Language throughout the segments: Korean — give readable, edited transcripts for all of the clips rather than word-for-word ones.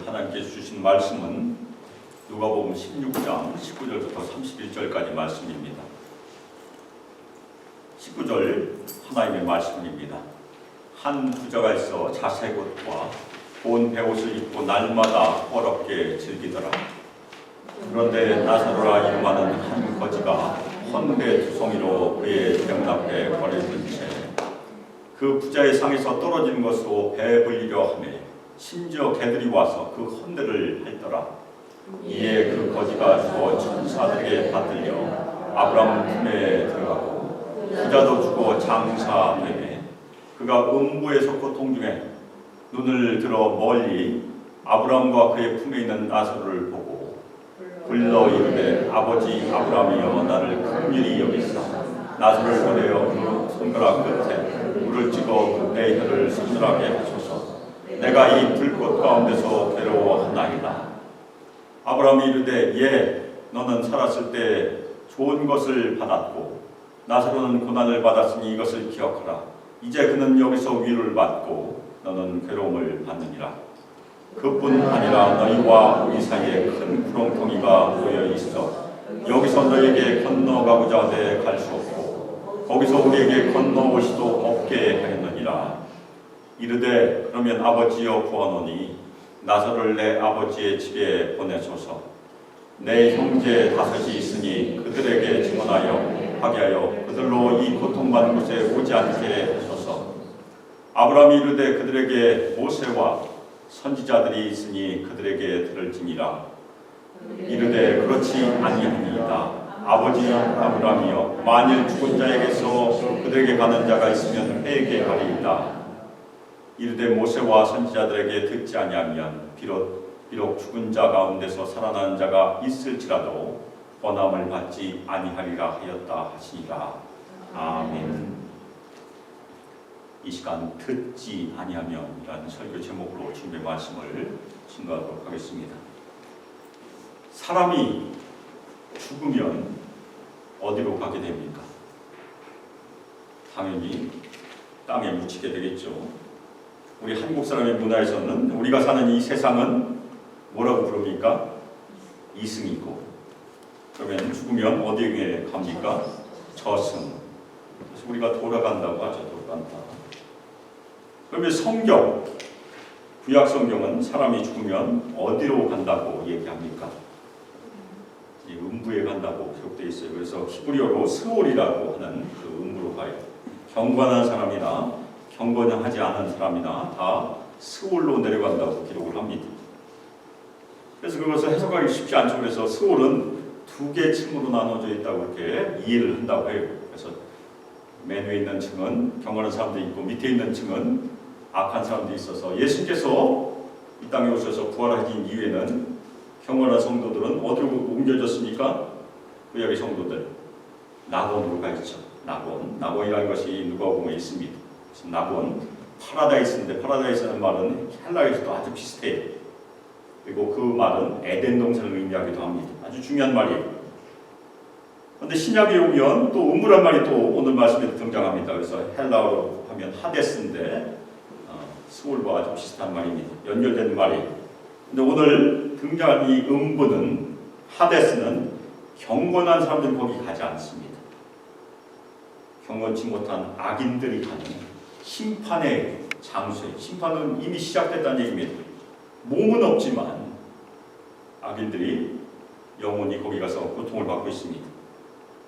하나님께서 주신 말씀은 누가복음 16장 19절부터 31절까지 말씀입니다. 19절 하나님의 말씀입니다. 한 부자가 있어 자색 옷과 본 베옷을 입고 날마다 어렵게 즐기더라. 그런데 나사로라 이름하는 한 거지가 헌배 두성이로 그의 병 앞에 버려진 채 그 부자의 상에서 떨어지는 것으로 배불리려 하며 심지어 개들이 와서 그 헌배를 핥더라. 이에 그 거지가 죽어 천사들에게 받들려 아브라함 품에 들어가고 부자도 죽어 장사되매 그가 음부에서 고통 중에 눈을 들어 멀리 아브라함과 그의 품에 있는 나사로를 보고 불러 이르되 아버지 아브라함이여 나를 긍휼히 여기사 나사로를 보내어 그 손가락 끝에 물을 찍어 내 혀를 서늘하게 하소서. 내가 이 불꽃 가운데서 괴로워하나이다. 아브라함이 이르되 예 너는 살았을 때 좋은 것을 받았고 나사로는 고난을 받았으니 이것을 기억하라. 이제 그는 여기서 위로를 받고 너는 괴로움을 받느니라. 그뿐 아니라 너희와 우리 사이에 큰 구렁텅이가 놓여 있어 여기서 너에게 건너가고자 해 갈 수 없고 거기서 우리에게 건너올 수도 없게 하였느니라. 이르되 그러면 아버지여 구하노니 나사로를 내 아버지의 집에 보내소서. 내 형제 다섯이 있으니 그들에게 증언하여 하게 하여 그들로 이 고통받는 곳에 오지 않게 하소서. 아브라함이 이르되 그들에게 모세와 선지자들이 있으니 그들에게 들을지니라. 이르되 그렇지 아니하니이다. 아버지 아브라함이여 만일 죽은 자에게서 그들에게 가는 자가 있으면 회개하리이다. 이르되 모세와 선지자들에게 듣지 아니하면 비록 죽은 자 가운데서 살아나는 자가 있을지라도 권함을 받지 아니하리라 하였다 하시니라. 아멘. 이 시간 듣지 아니하면이라는 설교 제목으로 주님의 말씀을 증거하도록 하겠습니다. 사람이 죽으면 어디로 가게 됩니까? 당연히 땅에 묻히게 되겠죠. 우리 한국 사람의 문화에서는 우리가 사는 이 세상은 뭐라고 부릅니까? 이승이고 그러면 죽으면 어디에 갑니까? 저승. 그래서 우리가 돌아간다고 하죠. 돌아간다. 그러면 성경, 구약 성경은 사람이 죽으면 어디로 간다고 얘기합니까? 음부에 간다고 기록되어 있어요. 그래서 히브리어로 스올이라고 하는 그 음부로 가요. 경건한 사람이나 경건하지 않은 사람이나 다 스올로 내려간다고 기록을 합니다. 그래서 그것을 해석하기 쉽지 않죠. 그래서 스올은 두 개 층으로 나눠져 있다고 이렇게 이해를 한다고 해요. 그래서 맨 위에 있는 층은 경건한 사람들이 있고 밑에 있는 층은 악한 사람들이 있어서 예수께서 이 땅에 오셔서 부활하신 이후에는 경건한 성도들은 어디로 옮겨졌습니까? 구약의 성도들 낙원으로 가 있죠. 낙원이라는 것이 누가복음에 있습니다. 그래서 낙원, 파라다이스인데 파라다이스라는 말은 헬라에서도 아주 비슷해요. 그리고 그 말은 에덴 동산을 의미하기도 합니다. 아주 중요한 말이에요. 그런데 신약에 오면 또 음부란 말이 또 오늘 말씀에 등장합니다. 그래서 헬라어로 하면 하데스인데 스올과 아주 비슷한 말입니다. 연결된 말이에요. 근데 오늘 등장한 이 음부는 하데스는 경건한 사람들이 거기 가지 않습니다. 경건치 못한 악인들이 가는 심판의 장소에 심판은 이미 시작됐다는 얘기입니다. 몸은 없지만 악인들이 영원히 거기 가서 고통을 받고 있습니다.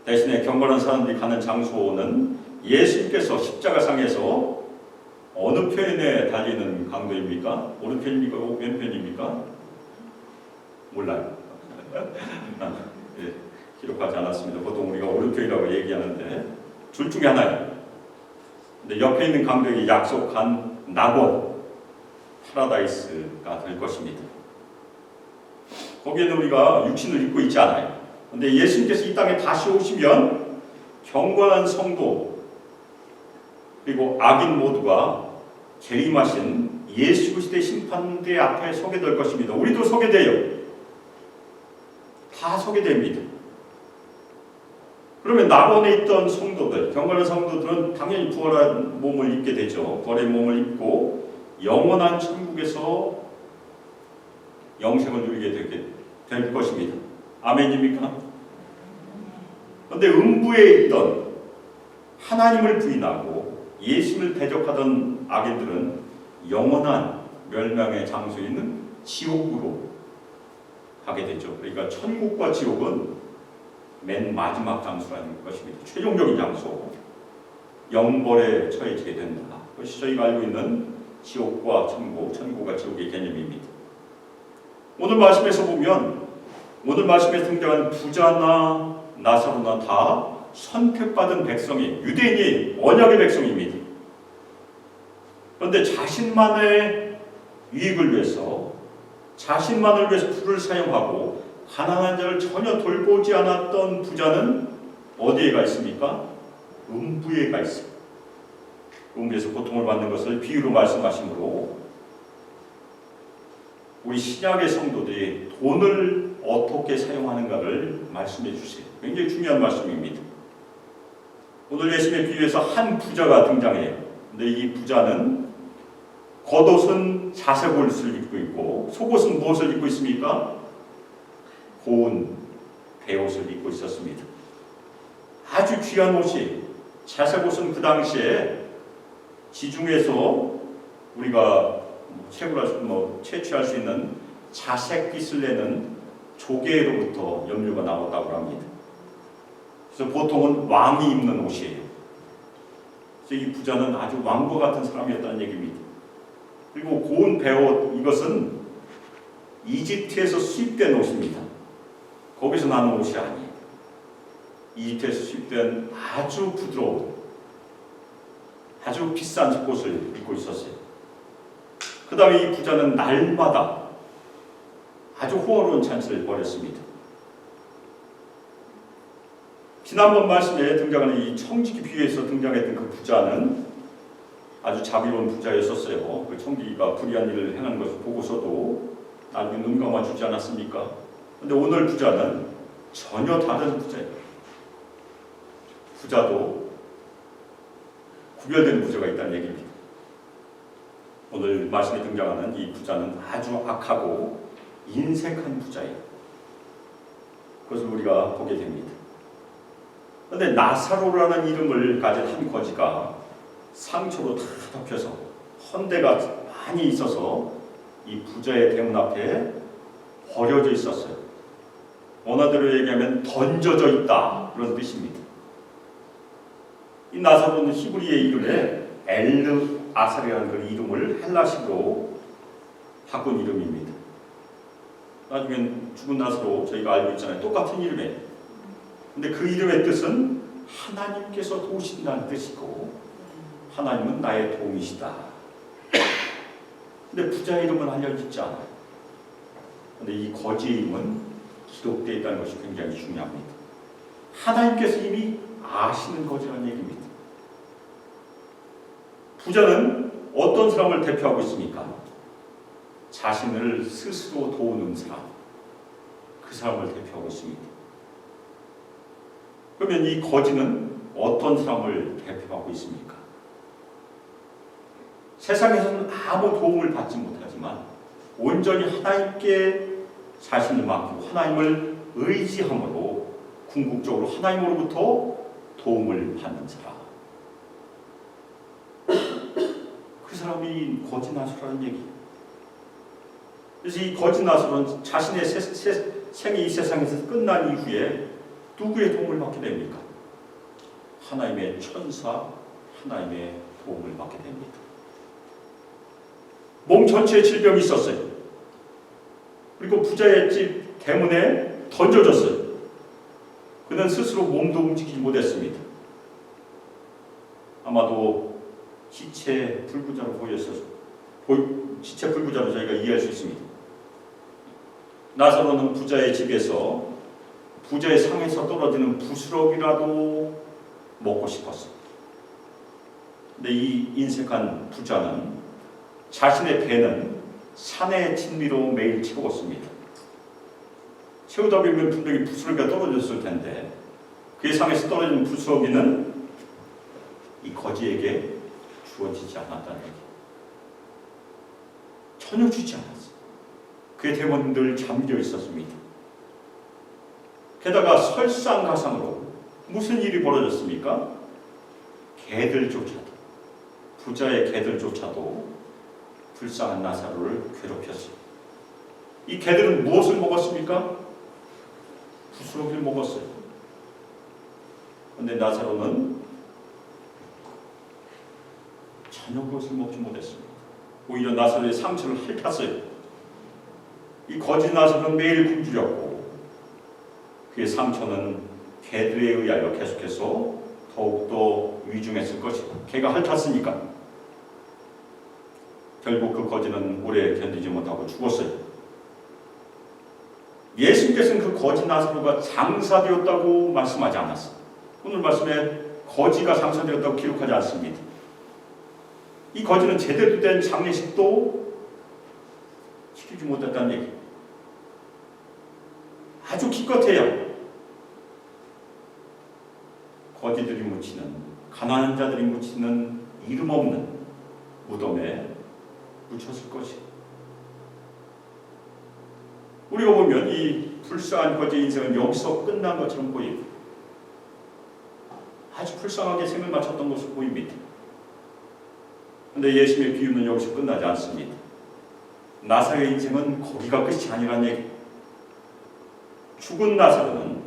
대신에 경건한 사람들이 가는 장소는 예수님께서 십자가상에서 어느 편에 달리는 강도입니까? 오른편입니까? 왼편입니까? 몰라요. 예, 기록하지 않았습니다. 보통 우리가 오른편이라고 얘기하는데 둘 중에 하나예요. 근데 옆에 있는 강도에게 약속한 낙원, 파라다이스가 될 것입니다. 거기에는 우리가 육신을 입고 있지 않아요. 근데 예수님께서 이 땅에 다시 오시면 경건한 성도 그리고 악인 모두가 재림하신 예수 그리스도의 심판대 앞에 서게 될 것입니다. 우리도 서게 돼요. 다 서게 됩니다. 그러면 낙원에 있던 성도들, 경건한 성도들은 당연히 부활한 몸을 입게 되죠. 부활의 몸을 입고 영원한 천국에서 영생을 누리게 될 것입니다. 아멘입니까? 그런데 음부에 있던 하나님을 부인하고 예수를 대적하던 악인들은 영원한 멸망의 장소에 있는 지옥으로 가게 되죠. 그러니까 천국과 지옥은 맨 마지막 장소라는 것입니다. 최종적인 장소, 영벌에 처해지게 된다. 그것이 저희가 알고 있는 지옥과 천국, 천국과 지옥의 개념입니다. 오늘 말씀에서 보면 오늘 말씀에 등장한 부자나 나사로나 다 선택받은 백성이 유대인이 언약의 백성입니다. 그런데 자신만의 유익을 위해서 자신만을 위해서 불을 사용하고 가난한 자를 전혀 돌보지 않았던 부자는 어디에 가 있습니까? 음부에 가 있습니다. 음부에서 고통을 받는 것을 비유로 말씀하시므로 우리 신약의 성도들이 돈을 어떻게 사용하는가를 말씀해 주세요. 굉장히 중요한 말씀입니다. 오늘 예수님의 비유에서 한 부자가 등장해요. 근데 이 부자는 겉옷은 자색 옷을 입고 있고 속옷은 무엇을 입고 있습니까? 고운 베옷을 입고 있었습니다. 아주 귀한 옷이, 자색 옷은 그 당시에 지중해에서 우리가 채취할 수 있는 자색빛을 내는 조개로부터 염료가 나왔다고 합니다. 그래서 보통은 왕이 입는 옷이에요. 그래서 이 부자는 아주 왕과 같은 사람이었다는 얘기입니다. 그리고 고운 베옷, 이것은 이집트에서 수입된 옷입니다. 거기서 나는 옷이 아니에요. 이집트에서 수입된 아주 부드러운, 아주 비싼 옷을 입고 있었어요. 그 다음에 이 부자는 날마다 아주 호화로운 잔치를 벌였습니다. 지난번 말씀에 등장하는 이 청지기 비유에서 등장했던 그 부자는 아주 자비로운 부자였었어요. 그 청지기가 불의한 일을 행하는 것을 보고서도 나중에 눈 감아주지 않았습니까? 그런데 오늘 부자는 전혀 다른 부자예요. 부자도 구별된 부자가 있다는 얘기입니다. 오늘 말씀에 등장하는 이 부자는 아주 악하고 인색한 부자예요. 그것을 우리가 보게 됩니다. 그런데 나사로라는 이름을 가진 한 거지가 상처로 다 덮여서 헌대가 많이 있어서 이 부자의 대문 앞에 버려져 있었어요. 원어대로 얘기하면 던져져 있다, 그런 뜻입니다. 이 나사로는 히브리의 이름에 엘르 아살이라는 그 이름을 헬라식으로 바꾼 이름입니다. 나중엔 죽은 나사로 저희가 알고 있잖아요. 똑같은 이름이에요. 근데 그 이름의 뜻은 하나님께서 도우신다는 뜻이고 하나님은 나의 도움이시다. 근데 부자의 이름은 알려지지 않아요. 근데 이 거지의 이름은 기록되어 있다는 것이 굉장히 중요합니다. 하나님께서 이미 아시는 거지라는 얘기입니다. 부자는 어떤 사람을 대표하고 있습니까? 자신을 스스로 도우는 사람, 그 사람을 대표하고 있습니다. 그러면 이 거지는 어떤 사람을 대표하고 있습니까? 세상에서는 아무 도움을 받지 못하지만 온전히 하나님께 자신을 맡기고 하나님을 의지함으로 궁극적으로 하나님으로부터 도움을 받는 사람, 그 사람이 거지 나사로라는 얘기예요. 그래서 이 거지 나사로는 자신의 생이 이 세상에서 끝난 이후에 누구의 도움을 받게 됩니까? 하나님의 천사, 하나님의 도움을 받게 됩니다. 몸 전체에 질병이 있었어요. 그리고 부자의 집 대문에 던져졌어요. 그는 스스로 몸도 움직이지 못했습니다. 아마도 지체 불구자로 보였어서 지체 불구자로 저희가 이해할 수 있습니다. 나사로는 부자의 집에서 부자의 상에서 떨어지는 부스러기라도 먹고 싶었어요. 근데 이 인색한 부자는 자신의 배는 산의 진미로 매일 채웠습니다. 채우다 보면 분명히 부스러기가 떨어졌을 텐데 그의 상에서 떨어지는 부스러기는 이 거지에게 주어지지 않았다는 얘기. 전혀 주지 않았어요. 그의 대문은 늘 잠겨 있었습니다. 게다가 설상가상으로 무슨 일이 벌어졌습니까? 개들조차도, 부자의 개들조차도 불쌍한 나사로를 괴롭혔어요. 이 개들은 무엇을 먹었습니까? 부스러기를 먹었어요. 그런데 나사로는 전혀 그것을 먹지 못했습니다. 오히려 나사로의 상처를 핥았어요. 이 거짓 나사로는 매일 굶주렸고 그의 상처는 개들에 의하여 계속해서 더욱더 위중했을 것이고 개가 핥았으니까 결국 그 거지는 오래 견디지 못하고 죽었어요. 예수님께서는 그 거지 나사로가 장사되었다고 말씀하지 않았어요. 오늘 말씀에 거지가 장사되었다고 기록하지 않습니다. 이 거지는 제대로 된 장례식도 시키지 못했다는 얘기. 아주 기껏해요. 거지들이 묻히는, 가난한 자들이 묻히는 이름 없는 무덤에 묻혔을 것이. 우리가 보면 이 불쌍한 거지의 인생은 여기서 끝난 것처럼 보입니다. 아주 불쌍하게 생을 마쳤던 것으로 보입니다. 그런데 예수님의 비유는 여기서 끝나지 않습니다. 나사로의 인생은 거기가 끝이 아니란 얘기. 죽은 나사로는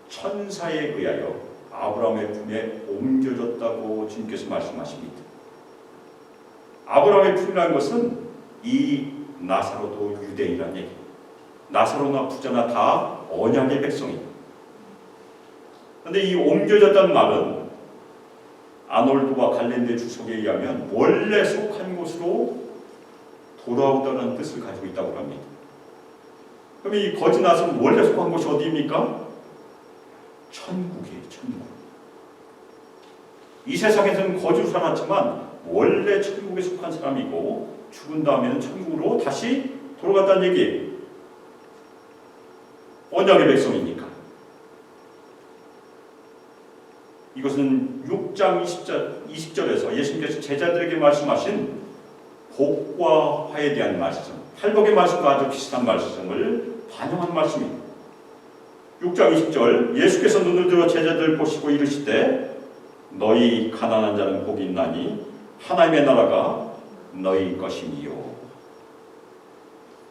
천사에 의하여 아브라함의 품에 옮겨졌다고 주님께서 말씀하십니다. 아브라함의 품이라는 것은 이 나사로도 유대인이란 얘기. 나사로나 부자나 다 언약의 백성이다. 그런데 이 옮겨졌다는 말은 아놀드와 갈렌데 주석에 의하면 원래 속한 곳으로 돌아오다는 뜻을 가지고 있다고 합니다. 그럼 이 거지 나사로는 원래 속한 곳이 어디입니까? 천국이에요. 천국. 이 세상에서는 거지로 살았지만 원래 천국에 속한 사람이고 죽은 다음에는 천국으로 다시 돌아갔다는 얘기예요. 언약의 백성이니까. 이것은 6장 20절에서 예수님께서 제자들에게 말씀하신 복과 화에 대한 말씀, 팔복의 말씀과 아주 비슷한 말씀을 반영한 말씀입니다. 6장 20절 예수께서 눈을 들어 제자들을 보시고 이르시되 너희 가난한 자는 복이 있나니 하나님의 나라가 너희 것이니요.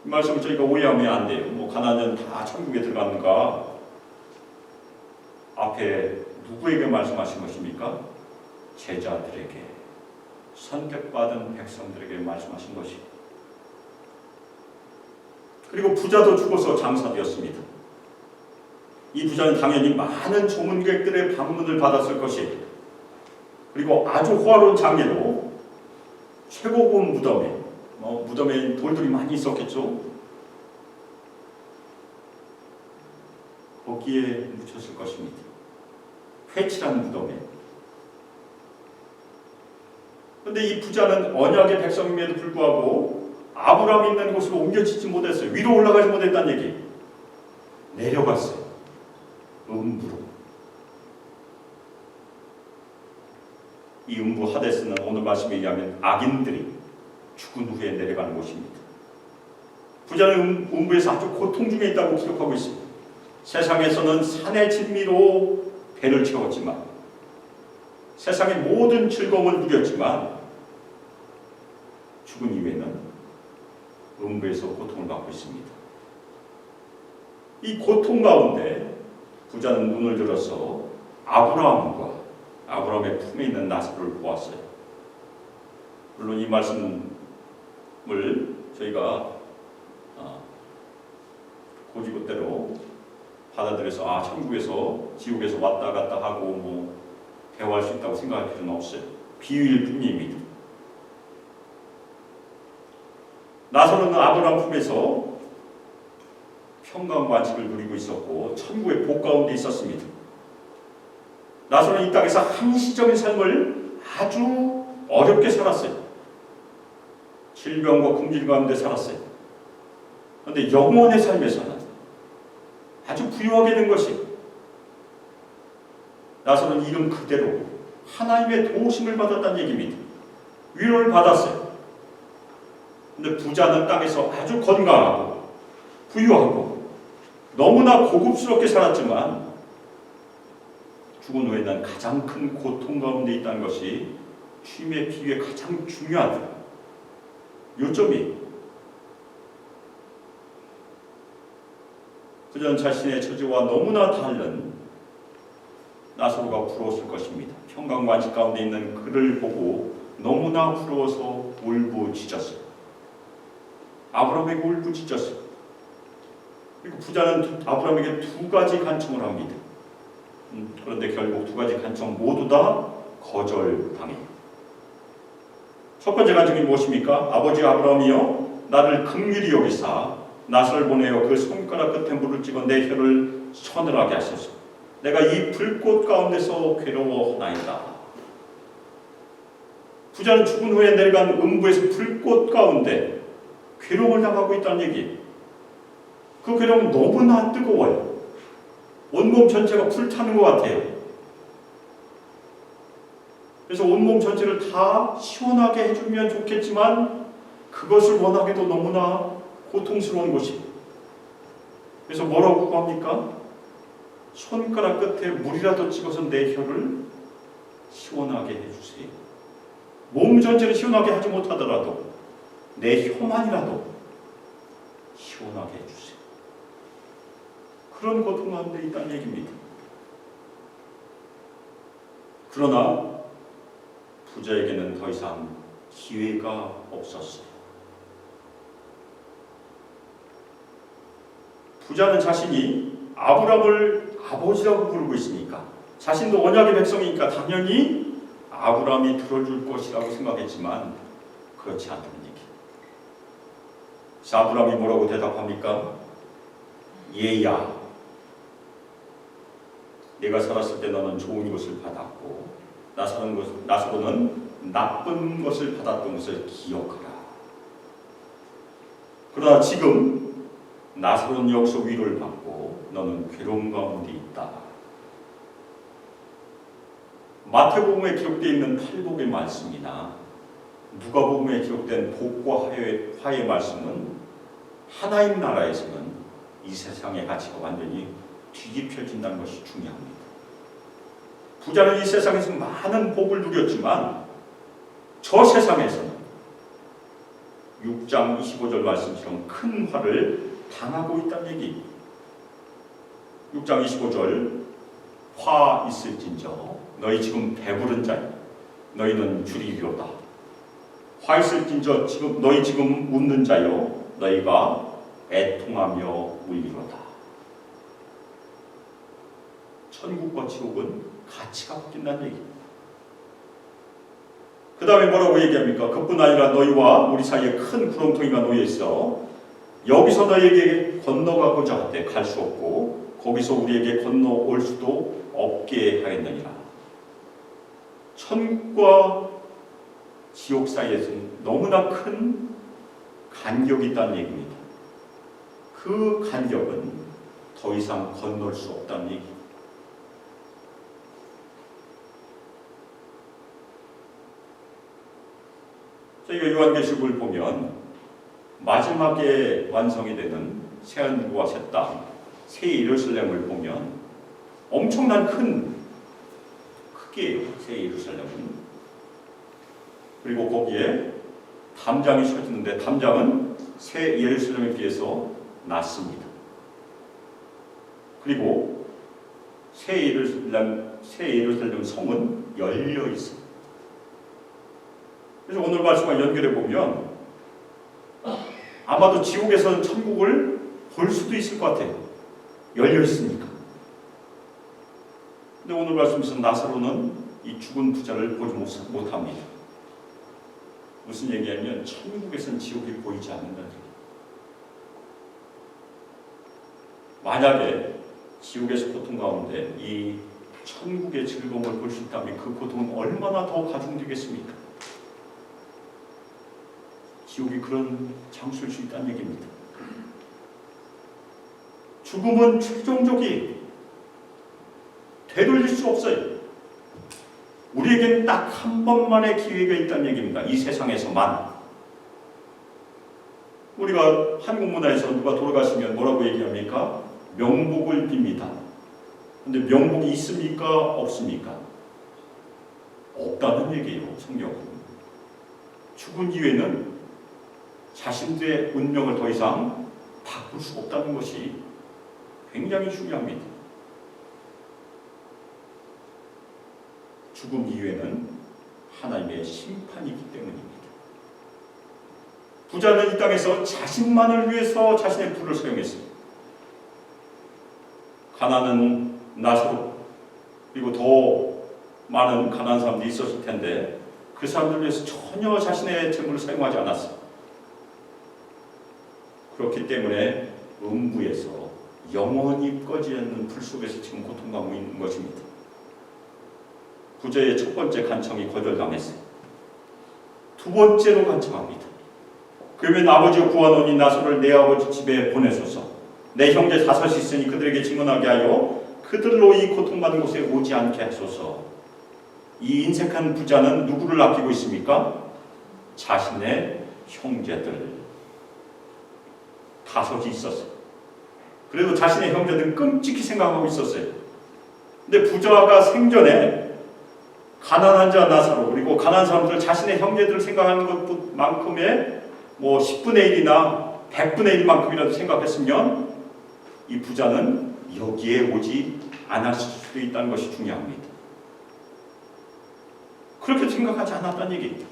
이 말씀을 저희가 오해하면 안 돼요. 뭐 가난한 자는 다 천국에 들어가는가? 앞에 누구에게 말씀하신 것입니까? 제자들에게, 선택받은 백성들에게 말씀하신 것이에요. 그리고 부자도 죽어서 장사되었습니다. 이 부자는 당연히 많은 조문객들의 방문을 받았을 것이에요. 그리고 아주 호화로운 장례로 최고급 무덤에 돌들이 많이 있었겠죠. 거기에 묻혔을 것입니다. 회칠한 무덤에. 그런데 이 부자는 언약의 백성임에도 불구하고 아브라함이 있는 곳으로 옮겨지지 못했어요. 위로 올라가지 못했다는 얘기. 내려갔어요. 음부로. 이 음부 하데스는 오늘 말씀에 의하면 악인들이 죽은 후에 내려가는 곳입니다. 부자는 음부에서 아주 고통 중에 있다고 기록하고 있습니다. 세상에서는 산의 진미로 배를 채웠지만, 세상의 모든 즐거움을 누렸지만 죽은 이후에는 음부에서 고통을 받고 있습니다. 이 고통 가운데 부자는 눈을 들어서 아브라함의 품에 있는 나사로를 보았어요. 물론 이 말씀을 저희가 고지고대로 받아들여서 천국에서 지옥에서 왔다 갔다 하고 뭐 대화할 수 있다고 생각할 필요는 없어요. 비유일 뿐입니다. 나사로는 아브라함 품에서 평강과 안식을 누리고 있었고 천국의 복 가운데 있었습니다. 나사로는 이 땅에서 한시적인 삶을 아주 어렵게 살았어요. 질병과 굶주림 가운데 살았어요. 그런데 영원의 삶에서는 아주 부유하게 된 것이, 나사로는 이름 그대로 하나님의 도우심을 받았다는 얘기입니다. 위로를 받았어요. 그런데 부자는 땅에서 아주 건강하고 부유하고 너무나 고급스럽게 살았지만 죽은 후에는 가장 큰 고통 가운데 있다는 것이 주님의 비유의 가장 중요한 요점이. 그전 자신의 처지와 너무나 다른 나사로가 부러웠을 것입니다. 평강관식 가운데 있는 그를 보고 너무나 부러워서 울부짖었어요. 아브라함에게 울부짖었어요. 그리고 부자는 아브라함에게 두 가지 간청을 합니다. 그런데 결국 두 가지 간청 모두 다 거절당해요. 첫 번째 간청이 무엇입니까? 아버지 아브라함이여, 나를 긍휼히 여기사 낫을 보내어 그 손가락 끝에 물을 찍어 내 혀를 서늘하게 하소서. 내가 이 불꽃 가운데서 괴로워하나이다. 부자는 죽은 후에 내려간 음부에서 불꽃 가운데 괴로움을 당하고 있다는 얘기. 그 괴로움은 너무나 뜨거워요. 온몸 전체가 불타는 것 같아요. 그래서 온몸 전체를 다 시원하게 해주면 좋겠지만 그것을 원하기도 너무나 고통스러운 것이. 그래서 뭐라고 구합니까? 손가락 끝에 물이라도 찍어서 내 혀를 시원하게 해주세요. 몸 전체를 시원하게 하지 못하더라도 내 혀만이라도 시원하게 해주세요. 그런 고통 가운데 있다는 얘기입니다. 그러나 부자에게는 더 이상 기회가 없었어요. 부자는 자신이 아브라함을 아버지라고 부르고 있으니까, 자신도 언약의 백성이니까 당연히 아브라함이 들어줄 것이라고 생각했지만 그렇지 않다는 얘기. 그래서 아브라함이 뭐라고 대답합니까? 얘야, 내가 살았을 때 너는 좋은 것을 받았고 나사로는 나쁜 것을 받았던 것을 기억하라. 그러나 지금 나사로는 여기서 위로를 받고 너는 괴로움 가운데 있다. 마태복음에 기록되어 있는 팔복의 말씀이나 누가복음에 기록된 복과 화의 말씀은 하나님 나라에서는 이 세상의 가치가 완전히 뒤집혀진다는 것이 중요합니다. 부자는 이 세상에서 많은 복을 누렸지만 저 세상에서는 6장 25절 말씀처럼 큰 화를 당하고 있다는 얘기. 6장 25절, 화 있을진저 너희 지금 배부른 자여 너희는 줄이리로다. 화 있을진저 너희 지금 웃는 자여 너희가 애통하며 울리로다. 천국과 지옥은 가치가 바뀐다는 얘기. 그 다음에 뭐라고 얘기합니까? 그뿐 아니라 너희와 우리 사이에 큰 구렁텅이가 놓여 있어 여기서 너희에게 건너가고자 하되 갈 수 없고 거기서 우리에게 건너올 수도 없게 하겠느니라. 천국과 지옥 사이에서는 너무나 큰 간격이 있다는 얘기입니다. 그 간격은 더 이상 건널 수 없다는 얘기. 저희가 요한계시록을 보면 마지막에 완성이 되는 새하늘과 새 땅, 새 예루살렘을 보면 엄청난 큰 크기예요. 새 예루살렘은. 그리고 거기에 담장이 서지는데 담장은 새 예루살렘에 비해서 낮습니다. 그리고 새 예루살렘 성은 열려 있어요. 그래서 오늘 말씀과 연결해 보면 아마도 지옥에서는 천국을 볼 수도 있을 것 같아요. 열려 있으니까. 근데 오늘 말씀에서 나사로는 이 죽은 부자를 보지 못합니다. 무슨 얘기냐면 천국에서는 지옥이 보이지 않는다는 얘기. 만약에 지옥에서 고통 가운데 이 천국의 즐거움을 볼 수 있다면 그 고통은 얼마나 더 가중되겠습니까? 지옥이 그런 장소일 수 있다는 얘기입니다. 죽음은 최종적이 되돌릴 수 없어요. 우리에게는 딱 한 번만의 기회가 있다는 얘기입니다. 이 세상에서만. 우리가 한국 문화에서 누가 돌아가시면 뭐라고 얘기합니까? 명복을 빕니다. 근데 명복이 있습니까? 없습니까? 없다는 얘기예요. 성경은. 죽은 이후에는 자신들의 운명을 더 이상 바꿀 수 없다는 것이 굉장히 중요합니다. 죽음 이후에는 하나님의 심판이 있기 때문입니다. 부자는 이 땅에서 자신만을 위해서 자신의 부를 사용했습니다. 가난은 나사로 그리고 더 많은 가난한 사람들이 있었을 텐데 그 사람들을 위해서 전혀 자신의 재물을 사용하지 않았어요. 그렇기 때문에 음부에서 영원히 꺼지지 않는 불 속에서 지금 고통받고 있는 것입니다. 부자의 첫 번째 간청이 거절당했어요. 두 번째로 간청합니다. 그러면 아버지가 구하노니 나사로를 내 아버지 집에 보내소서. 내 형제 다섯이 있으니 그들에게 증언하게 하여 그들로 이 고통받는 곳에 오지 않게 하소서. 이 인색한 부자는 누구를 아끼고 있습니까? 자신의 형제들. 다섯이 있었어요. 그래도 자신의 형제들은 끔찍히 생각하고 있었어요. 근데 부자가 생전에 가난한 자 나사로 그리고 가난한 사람들 자신의 형제들을 생각하는 것만큼의 10분의 1이나 100분의 1만큼이라도 생각했으면 이 부자는 여기에 오지 않았을 수도 있다는 것이 중요합니다. 그렇게 생각하지 않았다는 얘기입니다.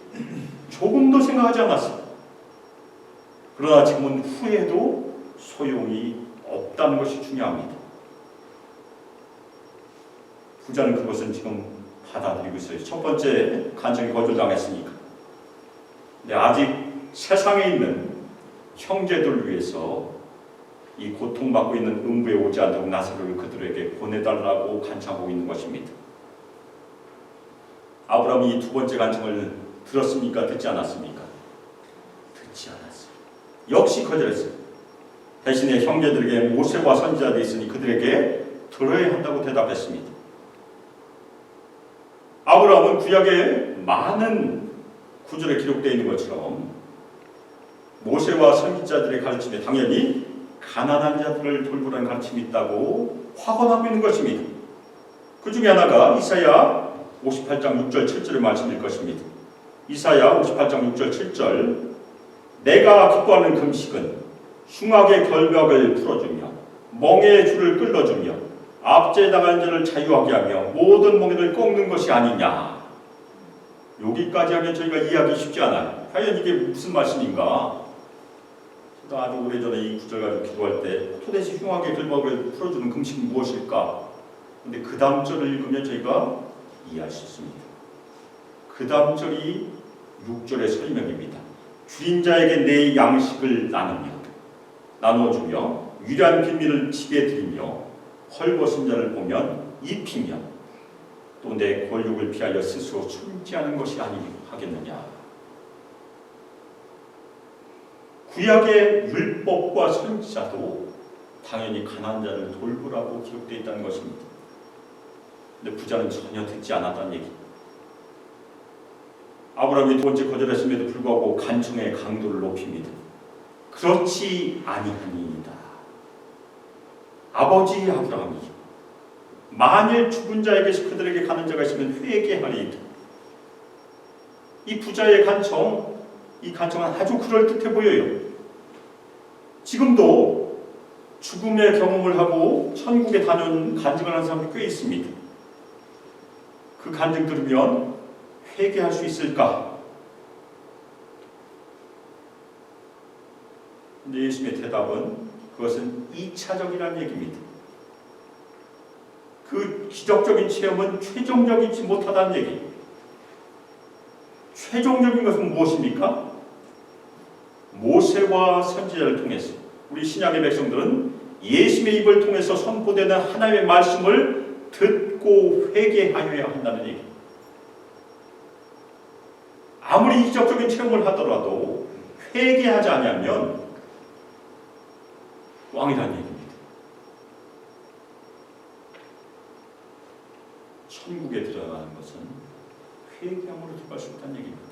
조금도 생각하지 않았어요. 그러나 지금은 후회도 소용이 없다는 것이 중요합니다. 부자는 그것은 지금 받아들이고 있어요. 첫 번째 간청이 거절당했으니까. 근데 아직 세상에 있는 형제들을 위해서 이 고통받고 있는 음부에 오지 않도록 나사로를 그들에게 보내달라고 간청하고 있는 것입니다. 아브라함이 이 두 번째 간청을 들었습니까? 듣지 않았습니까? 듣지 않았어요. 역시 거절했어요. 대신에 형제들에게 모세와 선지자들이 있으니 그들에게 들어야 한다고 대답했습니다. 아브라함은 구약에 많은 구절에 기록되어 있는 것처럼 모세와 선지자들의 가르침에 당연히 가난한 자들을 돌보라는 가르침이 있다고 확언하고 있는 것입니다. 그 중에 하나가 이사야 58장 6절 7절의 말씀일 것입니다. 이사야 58장 6절 7절 내가 기뻐하는 금식은 흉악의 결벽을 풀어주며 멍에의 줄을 끌어주며 압제당한 자를 자유하게 하며 모든 멍에를 꺾는 것이 아니냐. 여기까지 하면 저희가 이해하기 쉽지 않아요. 과연 이게 무슨 말씀인가? 제가 아주 오래전에 이 구절 가지고 기도할 때 도대체 흉악의 결박을 풀어주는 금식은 무엇일까? 근데 그 다음 절을 읽으면 저희가 이해할 수 있습니다. 그 다음 절이 6절의 설명입니다. 줄인 자에게 내 양식을 나눠주며 유리한 빈민을 집에 들이며 헐벗은 자를 보면 입히며 또 내 권력을 피하여 스스로 숨지하는 것이 아니하겠느냐. 구약의 율법과 선지자도 당연히 가난한 자를 돌보라고 기록되어 있다는 것입니다. 근데 부자는 전혀 듣지 않았다는 얘기. 아브라함이 두 번째 거절했음에도 불구하고 간청의 강도를 높입니다. 그렇지 아니하니이다. 아버지 아브라함이 만일 죽은 자에게서 그들에게 가는 자가 있으면 회개하리이다. 이 부자의 간청, 이 간청은 아주 그럴듯해 보여요. 지금도 죽음의 경험을 하고 천국에 다녀온 간증을 하는 사람이 꽤 있습니다. 그 간증 들으면 회개할 수 있을까? 근데 예수님의 대답은 그것은 2차적이라는 얘기입니다. 그 기적적인 체험은 최종적이지 못하다는 얘기. 최종적인 것은 무엇입니까? 모세와 선지자를 통해서 우리 신약의 백성들은 예수님의 입을 통해서 선포되는 하나님의 말씀을 듣고 회개하여야 한다는 얘기. 아무리 기적적인 체험을 하더라도 회개하지 않으면 꽝이라는 얘기입니다. 천국에 들어가는 것은 회개함으로 들어갈 수 있다는 얘기입니다.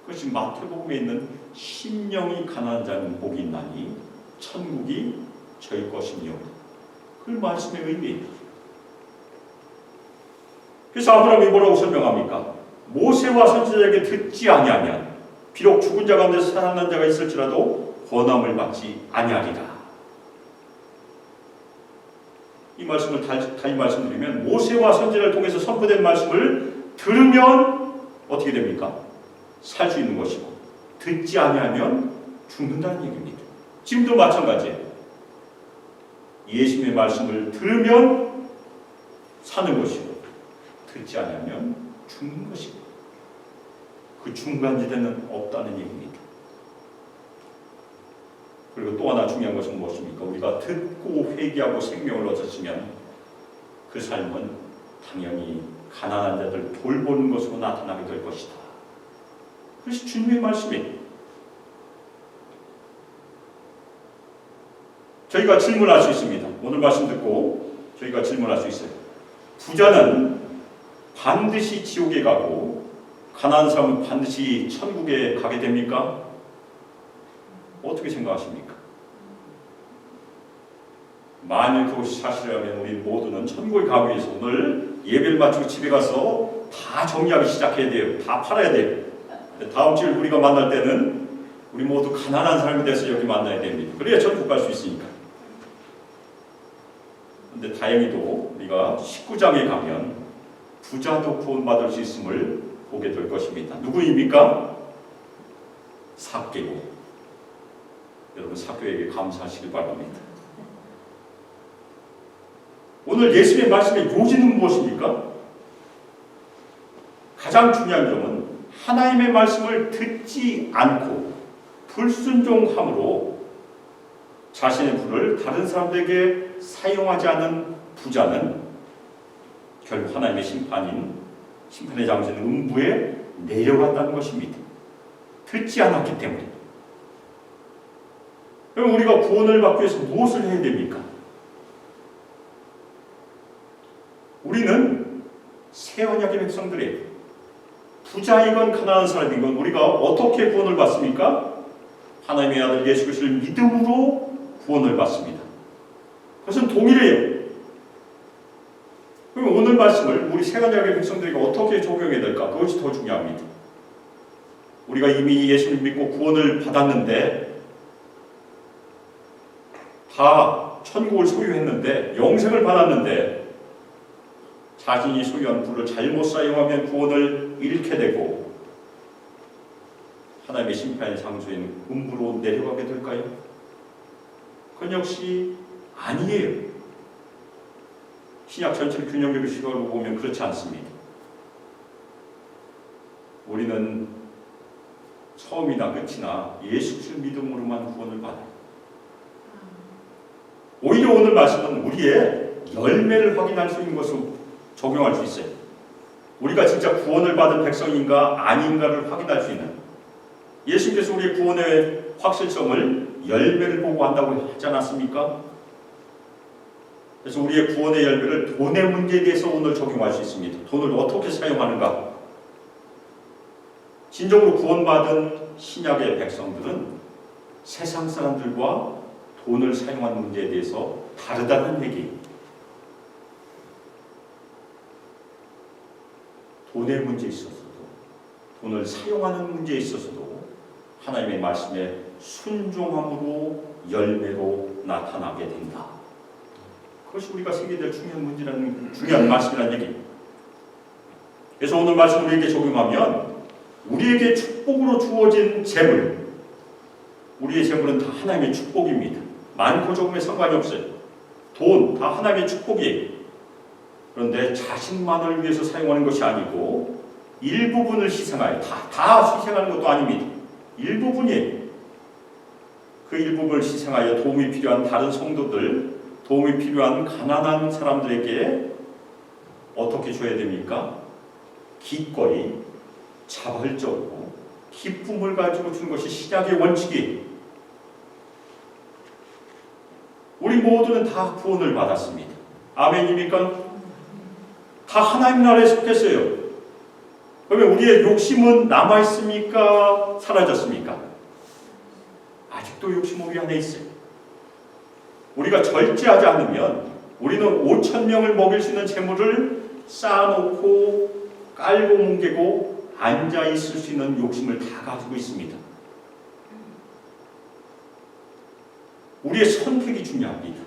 그것이 마태복음에 있는 심령이 가난한 자는 복이 있나니 천국이 저희 것이며. 그 말씀의 의미. 그래서 아브라함이 뭐라고 설명합니까? 모세와 선지자에게 듣지 아니하면 비록 죽은 자 가운데 살아난 자가 있을지라도 권함을 받지 아니하리라. 이 말씀을 다시 말씀드리면 모세와 선지자를 통해서 선포된 말씀을 들으면 어떻게 됩니까? 살 수 있는 것이고 듣지 아니하면 죽는다는 얘기입니다. 지금도 마찬가지예요. 예수님의 말씀을 들으면 사는 것이고 듣지 않으면 죽는 것이고 그 중간지대는 없다는 얘기입니다. 그리고 또 하나 중요한 것은 무엇입니까? 우리가 듣고 회개하고 생명을 얻었으면 그 삶은 당연히 가난한 자들 돌보는 것으로 나타나게 될 것이다. 그것이 주님의 말씀이에요. 저희가 질문할 수 있습니다. 오늘 말씀 듣고 저희가 질문할 수 있어요. 부자는 반드시 지옥에 가고 가난한 사람은 반드시 천국에 가게 됩니까? 어떻게 생각하십니까? 만일 그것이 사실이라면 우리 모두는 천국에 가기 위해서 오늘 예배를 마치고 집에 가서 다 정리하기 시작해야 돼요. 다 팔아야 돼요. 다음 주에 우리가 만날 때는 우리 모두 가난한 사람이 돼서 여기 만나야 됩니다. 그래야 천국 갈 수 있으니까. 근데 다행히도 우리가 19장에 가면 부자도 구원받을 수 있음을 보게 될 것입니다. 누구입니까? 삭개오. 여러분 삭개오에게 감사하시길 바랍니다. 오늘 예수님의 말씀의 요지는 무엇입니까? 가장 중요한 점은 하나님의 말씀을 듣지 않고 불순종함으로 자신의 부를 다른 사람들에게 사용하지 않은 부자는 결국 하나님의 심판의 장소인 음부에 내려간다는 것입니다. 듣지 않았기 때문에. 그럼 우리가 구원을 받기 위해서 무엇을 해야 됩니까? 우리는 새 언약의 백성들이에요. 부자이건 가난한 사람이건 우리가 어떻게 구원을 받습니까? 하나님의 아들 예수 그리스도를 믿음으로 구원을 받습니다. 그것은 동일해요. 그럼 오늘 말씀을 우리 새 언약의 백성들에게 어떻게 적용해야 될까? 그것이 더 중요합니다. 우리가 이미 예수를 믿고 구원을 받았는데 다 천국을 소유했는데 영생을 받았는데 자신이 소유한 부를 잘못 사용하면 구원을 잃게 되고 하나님의 심판의 장소인 음부로 내려가게 될까요? 그건 역시 아니에요. 신약 전체를 균형적인 시각으로 보면 그렇지 않습니다. 우리는 처음이나 끝이나 예수 그리스도 믿음으로만 구원을 받아요. 오히려 오늘 말씀은 우리의 열매를 확인할 수 있는 것으로 적용할 수 있어요. 우리가 진짜 구원을 받은 백성인가 아닌가를 확인할 수 있는, 예수님께서 우리의 구원의 확실성을 열매를 보고 한다고 하지 않았습니까? 그래서 우리의 구원의 열매를 돈의 문제에 대해서 오늘 적용할 수 있습니다. 돈을 어떻게 사용하는가? 진정으로 구원받은 신약의 백성들은 세상 사람들과 돈을 사용하는 문제에 대해서 다르다는 얘기예요. 돈의 문제에 있어서도, 돈을 사용하는 문제에 있어서도 하나님의 말씀에 순종함으로 열매로 나타나게 된다. 그것이 우리가 새겨야 될 중요한 말씀이라는 얘기입니다. 그래서 오늘 말씀 우리에게 적용하면 우리에게 축복으로 주어진 재물, 우리의 재물은 다 하나님의 축복입니다. 많고 적음에 상관이 없어요. 돈 다 하나님의 축복이에요. 그런데 자신만을 위해서 사용하는 것이 아니고 일부분을 희생하여, 다 희생하는 것도 아닙니다. 일부분이에요. 그 일부분을 희생하여 도움이 필요한 다른 성도들, 도움이 필요한 가난한 사람들에게 어떻게 줘야 됩니까? 기꺼이 자발적으로 기쁨을 가지고 주는 것이 신약의 원칙이에요. 우리 모두는 다 구원을 받았습니다. 아멘입니까? 다 하나님 나라에 속했어요. 그러면 우리의 욕심은 남아있습니까? 사라졌습니까? 아직도 욕심 우리 안에 있어요. 우리가 절제하지 않으면 우리는 5,000명을 먹일 수 있는 재물을 쌓아놓고 깔고 뭉개고 앉아 있을 수 있는 욕심을 다 가지고 있습니다. 우리의 선택이 중요합니다.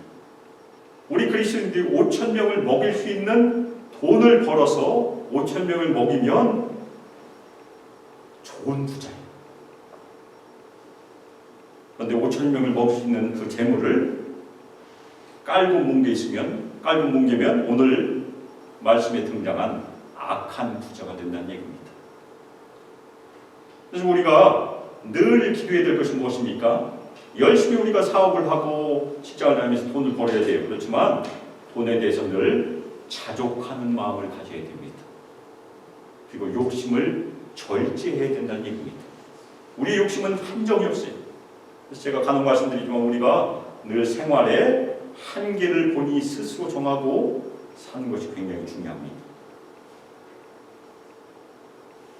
우리 그리스도인들이 5,000명을 먹일 수 있는 돈을 벌어서 5,000명을 먹이면 좋은 부자예요. 그런데 5,000명을 먹일 수 있는 그 재물을 깔고 뭉개면 오늘 말씀에 등장한 악한 부자가 된다는 얘기입니다. 그래서 우리가 늘 기도해야 될 것이 무엇입니까? 열심히 우리가 사업을 하고 직장을 다니면서 돈을 벌어야 돼요. 그렇지만 돈에 대해서 늘 자족하는 마음을 가져야 됩니다. 그리고 욕심을 절제해야 된다는 얘기입니다. 우리의 욕심은 한정이 없어요. 그래서 제가 간혹 말씀드리지만 우리가 늘 생활에 한계를 본인이 스스로 정하고 사는 것이 굉장히 중요합니다.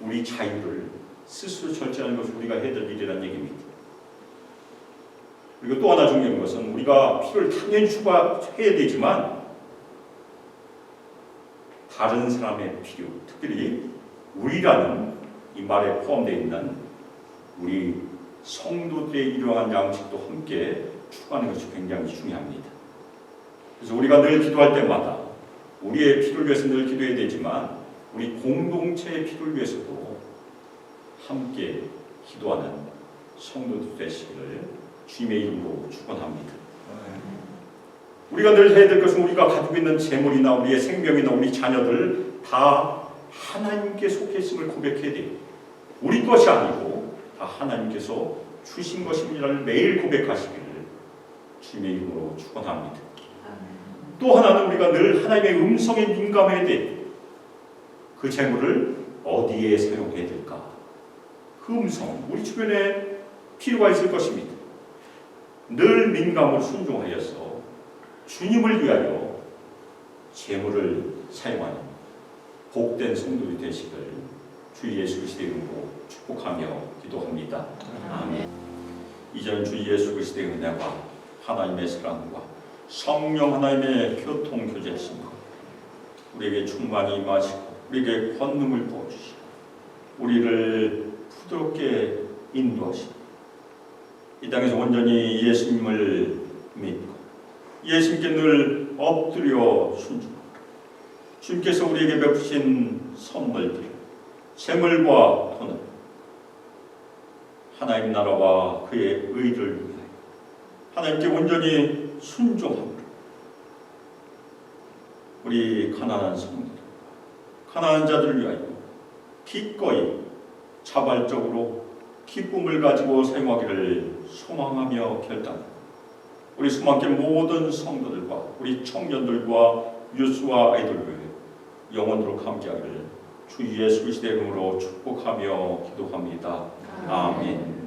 우리 자유를 스스로 절제하는 것이 우리가 해야 될 일이라는 얘기입니다. 그리고 또 하나 중요한 것은 우리가 필요를 당연히 추구해야 되지만 다른 사람의 필요, 특별히 우리라는 이 말에 포함되어 있는 우리 성도들의 이러한 양식도 함께 추구하는 것이 굉장히 중요합니다. 그래서 우리가 늘 기도할 때마다 우리의 필요를 위해서 늘 기도해야 되지만 우리 공동체의 필요를 위해서도 함께 기도하는 성도들 되시기를 주님의 이름으로 축원합니다. 우리가 늘 해야 될 것은 우리가 가지고 있는 재물이나 우리의 생명이나 우리 자녀들 다 하나님께 속해 있음을 고백해야 돼요. 우리 것이 아니고 다 하나님께서 주신 것임이라를 매일 고백하시기를 주님의 이름으로 축원합니다. 또 하나는 우리가 늘 하나님의 음성에 민감해야 돼요. 그 재물을 어디에 사용해야 될까? 그 음성, 우리 주변에 필요가 있을 것입니다. 늘 민감으로 순종하여서 주님을 위하여 재물을 사용하는 복된 성도들이 되시길 주 예수 그리스도의 이름으로 축복하며 기도합니다. 아멘. 이전 주 예수 그리스도의 은혜와 하나님의 사랑과 성령 하나님의 교통 교제하심과 우리에게 충만히 임하시고 우리에게 권능을 부어주시고 우리를 부드럽게 인도하시고 이 땅에서 온전히 예수님을 믿고 예수님께 늘 엎드려 순종하고 주님께서 우리에게 베푸신 선물들 재물과 돈을 하나님 나라와 그의 의를 위하여 하나님께 온전히 순종하고 우리 가난한 성도들 가난한 자들을 위하여 기꺼이 자발적으로 기쁨을 가지고 사용하기를 소망하며 결단합니다. 우리 수많게 모든 성도들과 우리 청년들과 유스와 아이들을 위해 영원토록 함께하기를 주 예수 그리스도의 이름으로 축복하며 기도합니다. 아멘.